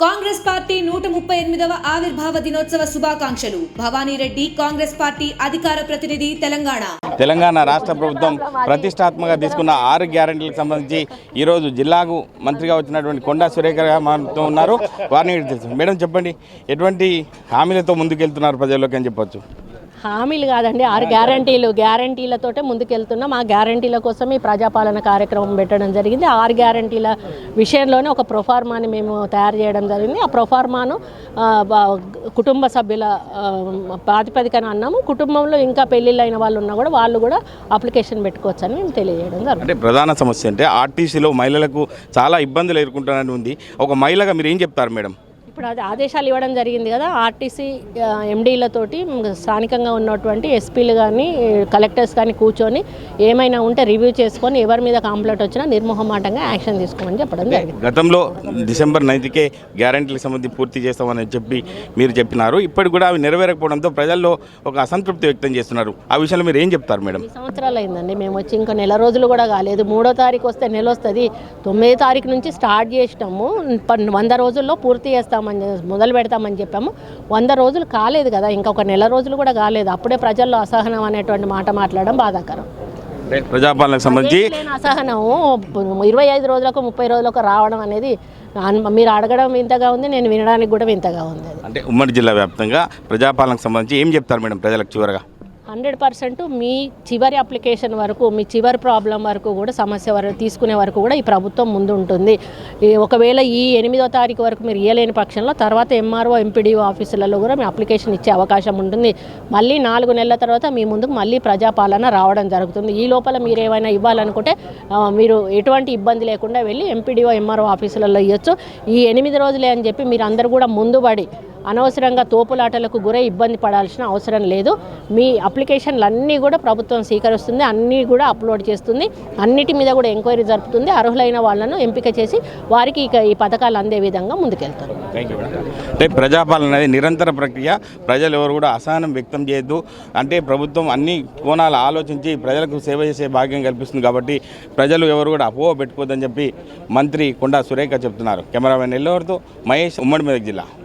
Congress party 138వ ఆవిర్భావ దినోత్సవ శుభాకాంక్షలు. భవానీ రెడ్డి, కాంగ్రెస్ పార్టీ అధికార ప్రతినిధి, తెలంగాణ రాష్ట్ర ప్రభుత్వం ప్రతిష్టాత్మకంగా తీసుకున్న 6 గ్యారెంటీలకు సంబంధించి ఈరోజు జిల్లాకు మంత్రిగా వచ్చినటువంటి కొండా సురేఖ మనతో ఉన్నారు. వారిని తెలుసు. మేడం చెప్పండి, ఎటువంటి హామీలతో ముందుకెళ్తున్నారు ప్రజల్లోకి అని చెప్పొచ్చు? హామీలు కాదండి, 6 గ్యారంటీలతోటే ముందుకెళ్తున్నాం. ఆ గ్యారంటీల కోసం ఈ ప్రజాపాలన కార్యక్రమం పెట్టడం జరిగింది. 6 గ్యారంటీల విషయంలోనే ఒక ప్రొఫార్మాని మేము తయారు చేయడం జరిగింది. ఆ ప్రొఫార్మాను కుటుంబ సభ్యుల ప్రాతిపదికన అన్నాము. కుటుంబంలో ఇంకా పెళ్ళిళ్ళు అయిన వాళ్ళు ఉన్నా కూడా వాళ్ళు కూడా అప్లికేషన్ పెట్టుకోవచ్చు అని మేము తెలియజేయడం జరుగుతుంది. అంటే ప్రధాన సమస్య అంటే ఆర్టీసీలో మహిళలకు చాలా ఇబ్బందులు ఎదుర్కొంటారని ఉంది. ఒక మహిళగా మీరు ఏం చెప్తారు మేడం? ఇప్పుడు అది ఆదేశాలు ఇవ్వడం జరిగింది కదా, ఆర్టీసీ ఎండీలతోటి స్థానికంగా ఉన్నటువంటి ఎస్పీలు కానీ కలెక్టర్స్ కానీ కూర్చొని ఏమైనా ఉంటే రివ్యూ చేసుకొని ఎవరి మీద కంప్లైంట్ వచ్చినా నిర్మోహమాటంగా యాక్షన్ తీసుకోమని చెప్పడం జరిగింది. గతంలో డిసెంబర్ 9కే గ్యారెంటీలకు సంబంధించి పూర్తి చేస్తామని చెప్పి మీరు చెప్పినారు. ఇప్పటికి కూడా అవి నెరవేరకపోవడంతో ప్రజల్లో ఒక అసంతృప్తి వ్యక్తం చేస్తున్నారు. ఆ విషయంలో మీరు ఏం చెప్తారు మేడం? 2 సంవత్సరాలు అయిందండి మేము వచ్చి, ఇంకా నెల రోజులు కూడా కాలేదు. 3వ తారీఖు వస్తే నెల వస్తుంది. 9వ తారీఖు నుంచి స్టార్ట్ చేసినాము. 100 రోజుల్లో పూర్తి చేస్తాము, మొదలు పెడతామని చెప్పాము. 100 రోజులు కాలేదు కదా, ఇంకా ఒక నెల రోజులు కూడా కాలేదు. అప్పుడే ప్రజల్లో అసహనం అనేటువంటి మాట మాట్లాడడం బాధాకరం. ప్రజాపాలనకు సంబంధించి అసహనం 25 రోజులకు 30 రోజులకు రావడం అనేది మీరు అడగడం వింతగా ఉంది, నేను వినడానికి కూడా వింతగా ఉంది. అంటే ఉమ్మడి జిల్లా వ్యాప్తంగా ప్రజాపాలనకు సంబంధించి ఏం చెప్తారు మేడం ప్రజలకు? చివరగా 100% మీ చివరి అప్లికేషన్ వరకు, మీ చివరి ప్రాబ్లం వరకు కూడా, సమస్య వరకు తీసుకునే వరకు కూడా ఈ ప్రభుత్వం ముందు ఉంటుంది. ఒకవేళ ఈ 8వ తారీఖు వరకు మీరు ఇవ్వలేని పక్షంలో తర్వాత ఎంఆర్ఓ ఎంపీడీఓ ఆఫీసులలో కూడా మీ అప్లికేషన్ ఇచ్చే అవకాశం ఉంటుంది. మళ్ళీ 4 నెలల తర్వాత మీ ముందుకు మళ్ళీ ప్రజాపాలన రావడం జరుగుతుంది. ఈ లోపల మీరు ఏమైనా ఇవ్వాలనుకుంటే మీరు ఎటువంటి ఇబ్బంది లేకుండా వెళ్ళి ఎంపీడీఓ ఎంఆర్ఓ ఆఫీసులలో ఇవ్వచ్చు. ఈ 8 రోజులే అని చెప్పి మీరు అందరూ కూడా ముందుబడి అనవసరంగా తోపులాటలకు గురై ఇబ్బంది పడాల్సిన అవసరం లేదు. మీ అప్లికేషన్లు అన్నీ కూడా ప్రభుత్వం స్వీకరిస్తుంది, అన్నీ కూడా అప్లోడ్ చేస్తుంది, అన్నిటి మీద కూడా ఎంక్వైరీ జరుపుతుంది. అర్హులైన వాళ్ళను ఎంపిక చేసి వారికి ఇక ఈ పథకాలు అందే విధంగా ముందుకెళ్తారు. అంటే ప్రజాపాలన అనేది నిరంతర ప్రక్రియ. ప్రజలు ఎవరు కూడా అసహనం వ్యక్తం చేయొద్దు. అంటే ప్రభుత్వం అన్ని కోణాలు ఆలోచించి ప్రజలకు సేవ చేసే భాగ్యం కల్పిస్తుంది కాబట్టి ప్రజలు ఎవరు కూడా అపోహ పెట్టుకోవద్దని చెప్పి మంత్రి కొండా సురేఖ చెప్తున్నారు. కెమెరామెన్ ఎల్లవరితో మహేష్, ఉమ్మడి మెదక్ జిల్లా.